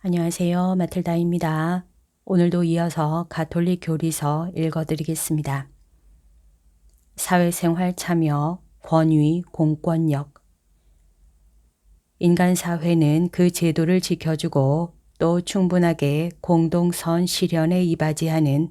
안녕하세요. 마틀다입니다. 오늘도 이어서 가톨릭 교리서 읽어드리겠습니다. 사회생활 참여, 권위, 공권력. 인간 사회는 그 제도를 지켜주고 또 충분하게 공동선 실현에 이바지하는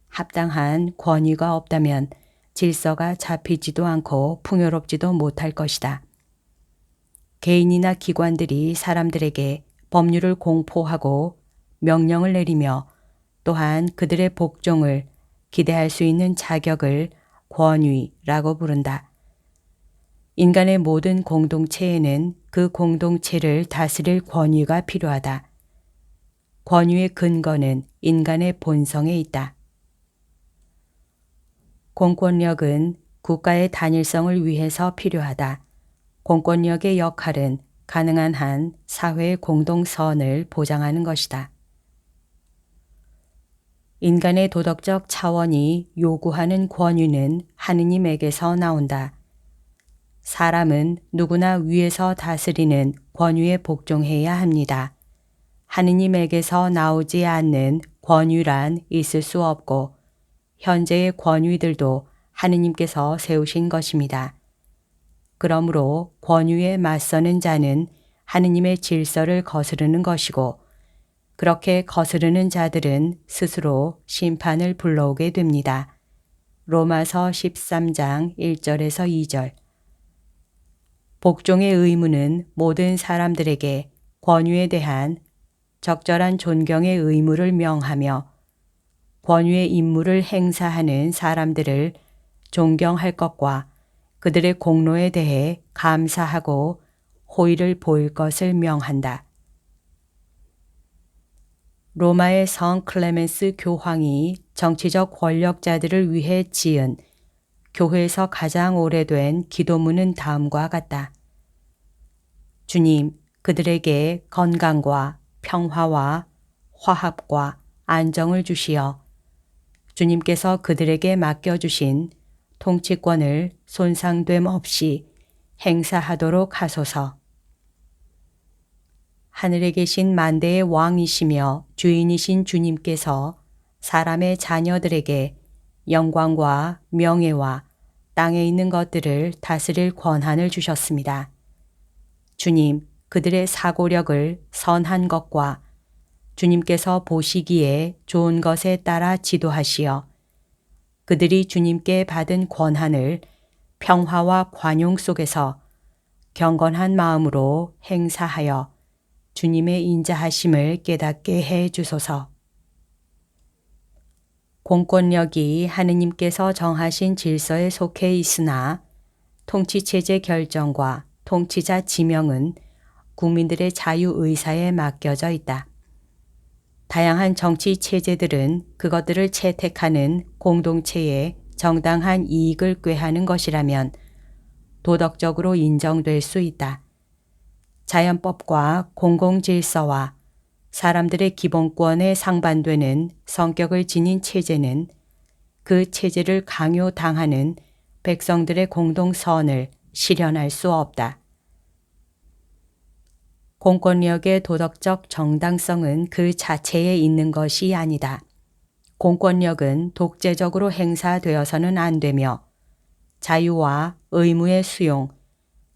합당한 권위가 없다면 질서가 잡히지도 않고 풍요롭지도 못할 것이다. 개인이나 기관들이 사람들에게 법률을 공포하고 명령을 내리며 또한 그들의 복종을 기대할 수 있는 자격을 권위라고 부른다. 인간의 모든 공동체에는 그 공동체를 다스릴 권위가 필요하다. 권위의 근거는 인간의 본성에 있다. 공권력은 국가의 단일성을 위해서 필요하다. 공권력의 역할은 가능한 한 사회의 공동선을 보장하는 것이다. 인간의 도덕적 차원이 요구하는 권위는 하느님에게서 나온다. 사람은 누구나 위에서 다스리는 권위에 복종해야 합니다. 하느님에게서 나오지 않는 권위란 있을 수 없고 현재의 권위들도 하느님께서 세우신 것입니다. 그러므로 권위에 맞서는 자는 하느님의 질서를 거스르는 것이고 그렇게 거스르는 자들은 스스로 심판을 불러오게 됩니다. 로마서 13장 1절에서 2절. 복종의 의무는 모든 사람들에게 권위에 대한 적절한 존경의 의무를 명하며 권위의 임무를 행사하는 사람들을 존경할 것과 그들의 공로에 대해 감사하고 호의를 보일 것을 명한다. 로마의 성 클레멘스 교황이 정치적 권력자들을 위해 지은 교회에서 가장 오래된 기도문은 다음과 같다. 주님, 그들에게 건강과 평화와 화합과 안정을 주시어 주님께서 그들에게 맡겨주신 통치권을 손상됨 없이 행사하도록 하소서. 하늘에 계신 만대의 왕이시며 주인이신 주님께서 사람의 자녀들에게 영광과 명예와 땅에 있는 것들을 다스릴 권한을 주셨습니다. 주님, 그들의 사고력을 선한 것과 주님께서 보시기에 좋은 것에 따라 지도하시어 그들이 주님께 받은 권한을 평화와 관용 속에서 경건한 마음으로 행사하여 주님의 인자하심을 깨닫게 해 주소서. 공권력이 하느님께서 정하신 질서에 속해 있으나 통치체제 결정과 통치자 지명은 국민들의 자유의사에 맡겨져 있다. 다양한 정치 체제들은 그것들을 채택하는 공동체의 정당한 이익을 꾀하는 것이라면 도덕적으로 인정될 수 있다. 자연법과 공공질서와 사람들의 기본권에 상반되는 성격을 지닌 체제는 그 체제를 강요당하는 백성들의 공동선을 실현할 수 없다. 공권력의 도덕적 정당성은 그 자체에 있는 것이 아니다. 공권력은 독재적으로 행사되어서는 안 되며 자유와 의무의 수용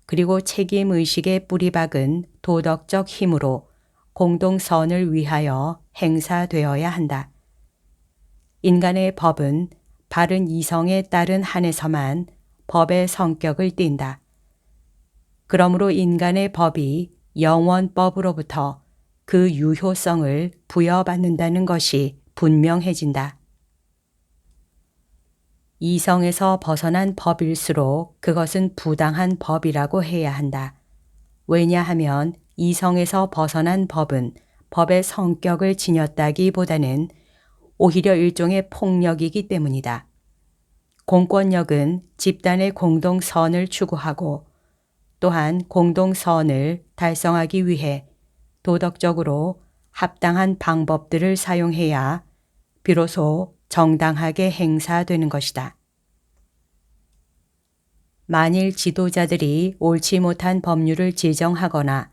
그리고 책임의식의 뿌리박은 도덕적 힘으로 공동선을 위하여 행사되어야 한다. 인간의 법은 바른 이성에 따른 한에서만 법의 성격을 띈다. 그러므로 인간의 법이 영원법으로부터 그 유효성을 부여받는다는 것이 분명해진다. 이성에서 벗어난 법일수록 그것은 부당한 법이라고 해야 한다. 왜냐하면 이성에서 벗어난 법은 법의 성격을 지녔다기보다는 오히려 일종의 폭력이기 때문이다. 공권력은 집단의 공동선을 추구하고 또한 공동선을 달성하기 위해 도덕적으로 합당한 방법들을 사용해야 비로소 정당하게 행사되는 것이다. 만일 지도자들이 옳지 못한 법률을 제정하거나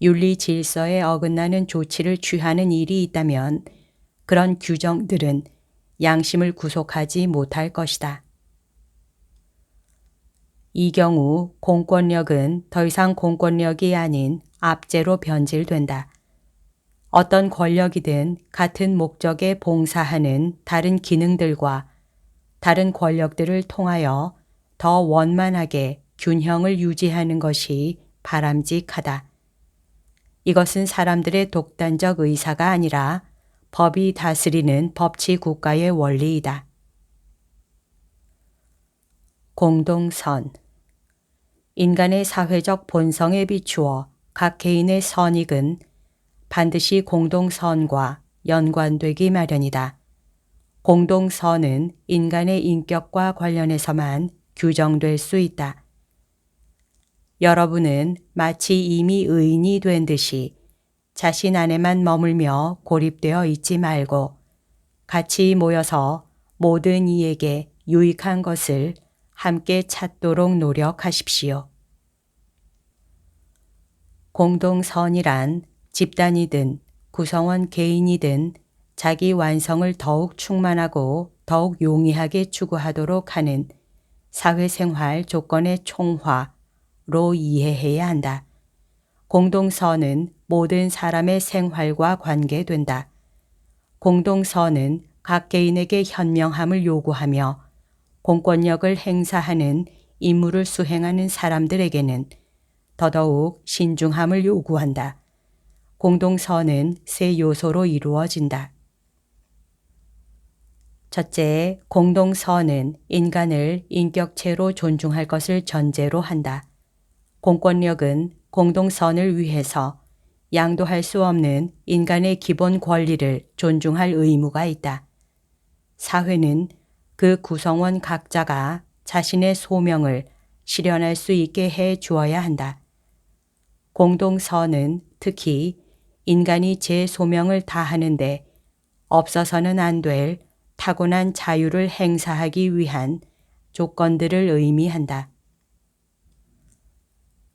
윤리 질서에 어긋나는 조치를 취하는 일이 있다면 그런 규정들은 양심을 구속하지 못할 것이다. 이 경우 공권력은 더 이상 공권력이 아닌 압제로 변질된다. 어떤 권력이든 같은 목적에 봉사하는 다른 기능들과 다른 권력들을 통하여 더 원만하게 균형을 유지하는 것이 바람직하다. 이것은 사람들의 독단적 의사가 아니라 법이 다스리는 법치 국가의 원리이다. 공동선. 인간의 사회적 본성에 비추어 각 개인의 선익은 반드시 공동선과 연관되기 마련이다. 공동선은 인간의 인격과 관련해서만 규정될 수 있다. 여러분은 마치 이미 의인이 된 듯이 자신 안에만 머물며 고립되어 있지 말고 같이 모여서 모든 이에게 유익한 것을 함께 찾도록 노력하십시오. 공동선이란 집단이든 구성원 개인이든 자기 완성을 더욱 충만하고 더욱 용이하게 추구하도록 하는 사회생활 조건의 총화로 이해해야 한다. 공동선은 모든 사람의 생활과 관계된다. 공동선은 각 개인에게 현명함을 요구하며 공권력을 행사하는 임무를 수행하는 사람들에게는 더더욱 신중함을 요구한다. 공동선은 세 요소로 이루어진다. 첫째, 공동선은 인간을 인격체로 존중할 것을 전제로 한다. 공권력은 공동선을 위해서 양도할 수 없는 인간의 기본 권리를 존중할 의무가 있다. 사회는 그 구성원 각자가 자신의 소명을 실현할 수 있게 해 주어야 한다. 공동선은 특히 인간이 제 소명을 다하는데 없어서는 안 될 타고난 자유를 행사하기 위한 조건들을 의미한다.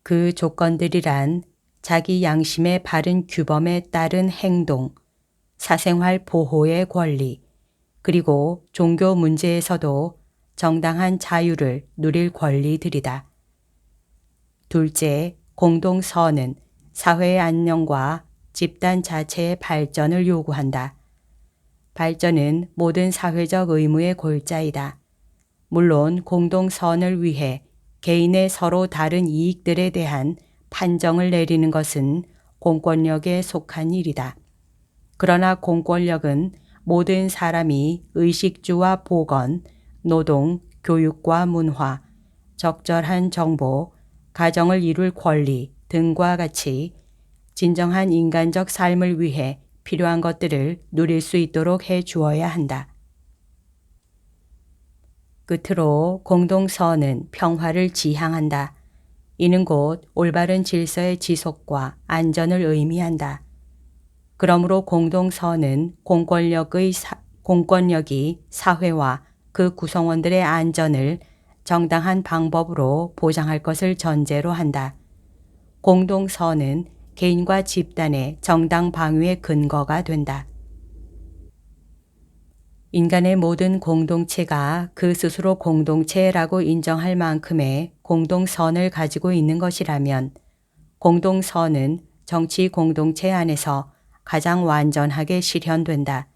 그 조건들이란 자기 양심의 바른 규범에 따른 행동, 사생활 보호의 권리, 그리고 종교 문제에서도 정당한 자유를 누릴 권리들이다. 둘째, 공동선은 사회의 안녕과 집단 자체의 발전을 요구한다. 발전은 모든 사회적 의무의 골자이다. 물론 공동선을 위해 개인의 서로 다른 이익들에 대한 판정을 내리는 것은 공권력에 속한 일이다. 그러나 공권력은 모든 사람이 의식주와 보건, 노동, 교육과 문화, 적절한 정보, 가정을 이룰 권리 등과 같이 진정한 인간적 삶을 위해 필요한 것들을 누릴 수 있도록 해 주어야 한다. 끝으로 공동선은 평화를 지향한다. 이는 곧 올바른 질서의 지속과 안전을 의미한다. 그러므로 공동선은 공권력이 사회와 그 구성원들의 안전을 정당한 방법으로 보장할 것을 전제로 한다. 공동선은 개인과 집단의 정당 방위의 근거가 된다. 인간의 모든 공동체가 그 스스로 공동체라고 인정할 만큼의 공동선을 가지고 있는 것이라면 공동선은 정치 공동체 안에서 가장 완전하게 실현된다.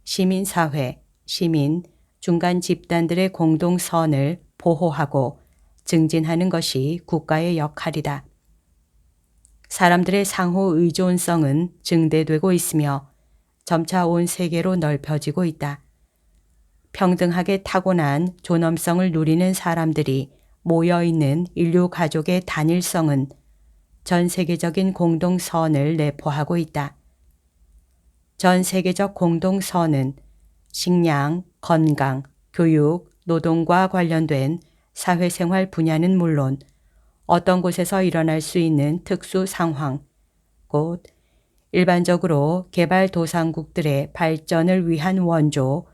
시민사회, 시민, 중간 집단들의 공동선을 보호하고 증진하는 것이 국가의 역할이다. 사람들의 상호 의존성은 증대되고 있으며 점차 온 세계로 넓혀지고 있다. 평등하게 타고난 존엄성을 누리는 사람들이 모여있는 인류 가족의 단일성은 전 세계적인 공동선을 내포하고 있다. 전 세계적 공동선은 식량, 건강, 교육, 노동과 관련된 사회생활 분야는 물론 어떤 곳에서 일어날 수 있는 특수 상황, 곧 일반적으로 개발도상국들의 발전을 위한 원조,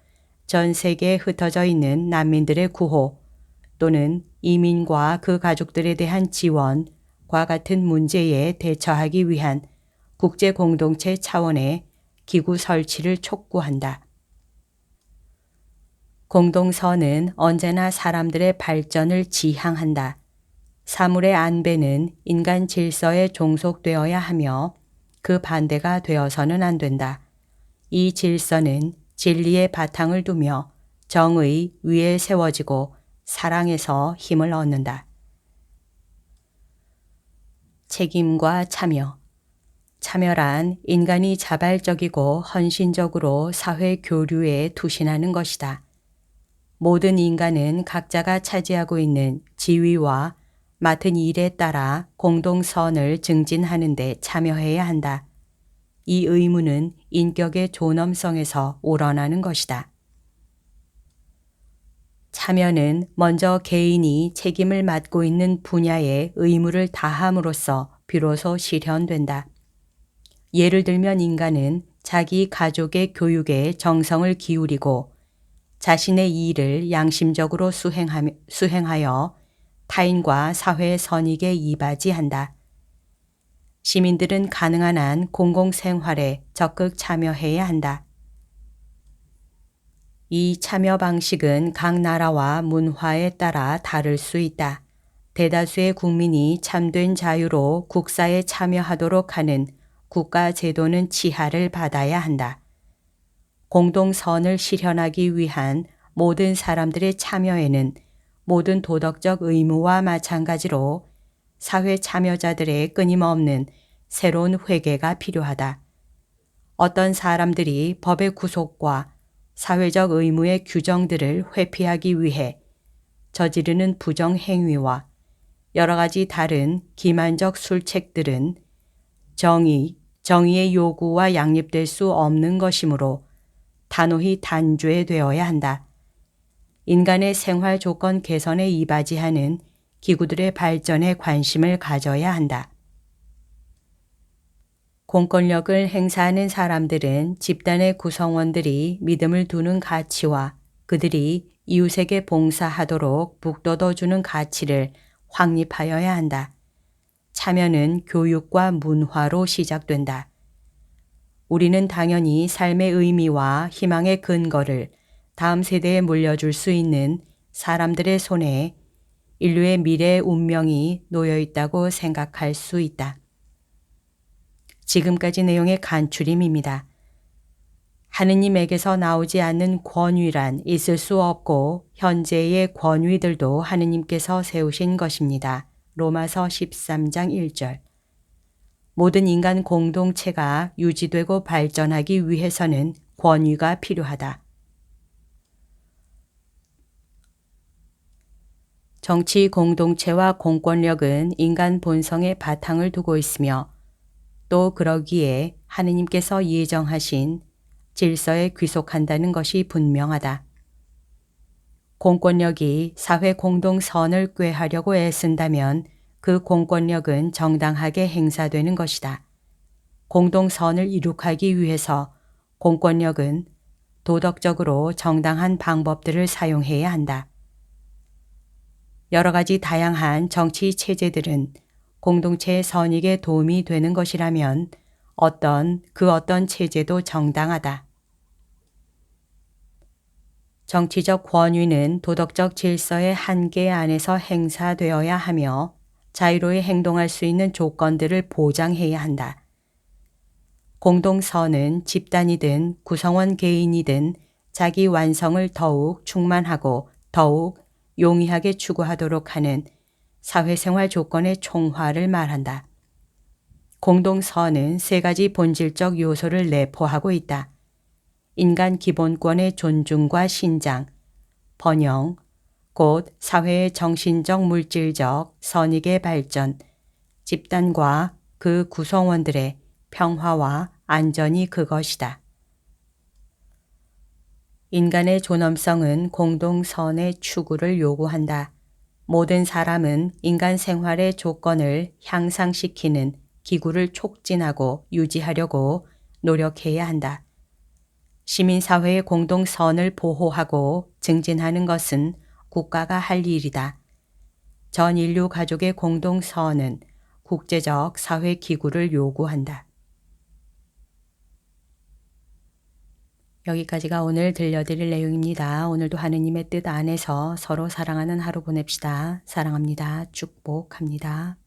전 세계에 흩어져 있는 난민들의 구호 또는 이민과 그 가족들에 대한 지원, 과 같은 문제에 대처하기 위한 국제 공동체 차원의 기구 설치를 촉구한다. 공동선은 언제나 사람들의 발전을 지향한다. 사물의 안배는 인간 질서에 종속되어야 하며 그 반대가 되어서는 안 된다. 이 질서는 진리의 바탕을 두며 정의 위에 세워지고 사랑에서 힘을 얻는다. 책임과 참여. 참여란 인간이 자발적이고 헌신적으로 사회 교류에 투신하는 것이다. 모든 인간은 각자가 차지하고 있는 지위와 맡은 일에 따라 공동선을 증진하는 데 참여해야 한다. 이 의무는 인격의 존엄성에서 우러나는 것이다. 참여는 먼저 개인이 책임을 맡고 있는 분야에 의무를 다함으로써 비로소 실현된다. 예를 들면 인간은 자기 가족의 교육에 정성을 기울이고 자신의 일을 양심적으로 수행하여 타인과 사회의 선익에 이바지한다. 시민들은 가능한 한 공공생활에 적극 참여해야 한다. 이 참여 방식은 각 나라와 문화에 따라 다를 수 있다. 대다수의 국민이 참된 자유로 국사에 참여하도록 하는 국가 제도는 치하를 받아야 한다. 공동선을 실현하기 위한 모든 사람들의 참여에는 모든 도덕적 의무와 마찬가지로 사회 참여자들의 끊임없는 새로운 회개가 필요하다. 어떤 사람들이 법의 구속과 사회적 의무의 규정들을 회피하기 위해 저지르는 부정행위와 여러 가지 다른 기만적 술책들은 정의의 요구와 양립될 수 없는 것이므로 단호히 단죄되어야 한다. 인간의 생활 조건 개선에 이바지하는 기구들의 발전에 관심을 가져야 한다. 공권력을 행사하는 사람들은 집단의 구성원들이 믿음을 두는 가치와 그들이 이웃에게 봉사하도록 북돋워주는 가치를 확립하여야 한다. 참여는 교육과 문화로 시작된다. 우리는 당연히 삶의 의미와 희망의 근거를 다음 세대에 물려줄 수 있는 사람들의 손에 인류의 미래의 운명이 놓여 있다고 생각할 수 있다. 지금까지 내용의 간추림입니다. 하느님에게서 나오지 않는 권위란 있을 수 없고 현재의 권위들도 하느님께서 세우신 것입니다. 로마서 13장 1절. 모든 인간 공동체가 유지되고 발전하기 위해서는 권위가 필요하다. 정치 공동체와 공권력은 인간 본성의 바탕을 두고 있으며 또 그러기에 하느님께서 예정하신 질서에 귀속한다는 것이 분명하다. 공권력이 사회 공동선을 꾀하려고 애쓴다면 그 공권력은 정당하게 행사되는 것이다. 공동선을 이룩하기 위해서 공권력은 도덕적으로 정당한 방법들을 사용해야 한다. 여러 가지 다양한 정치 체제들은 공동체의 선익에 도움이 되는 것이라면 어떤 체제도 정당하다. 정치적 권위는 도덕적 질서의 한계 안에서 행사되어야 하며 자유로이 행동할 수 있는 조건들을 보장해야 한다. 공동선은 집단이든 구성원 개인이든 자기 완성을 더욱 충만하고 더욱 용이하게 추구하도록 하는 사회생활 조건의 총화를 말한다. 공동선은 세 가지 본질적 요소를 내포하고 있다. 인간 기본권의 존중과 신장, 번영, 곧 사회의 정신적 물질적 선익의 발전, 집단과 그 구성원들의 평화와 안전이 그것이다. 인간의 존엄성은 공동선의 추구를 요구한다. 모든 사람은 인간 생활의 조건을 향상시키는 기구를 촉진하고 유지하려고 노력해야 한다. 시민사회의 공동선을 보호하고 증진하는 것은 국가가 할 일이다. 전 인류 가족의 공동선은 국제적 사회 기구를 요구한다. 여기까지가 오늘 들려드릴 내용입니다. 오늘도 하느님의 뜻 안에서 서로 사랑하는 하루 보냅시다. 사랑합니다. 축복합니다.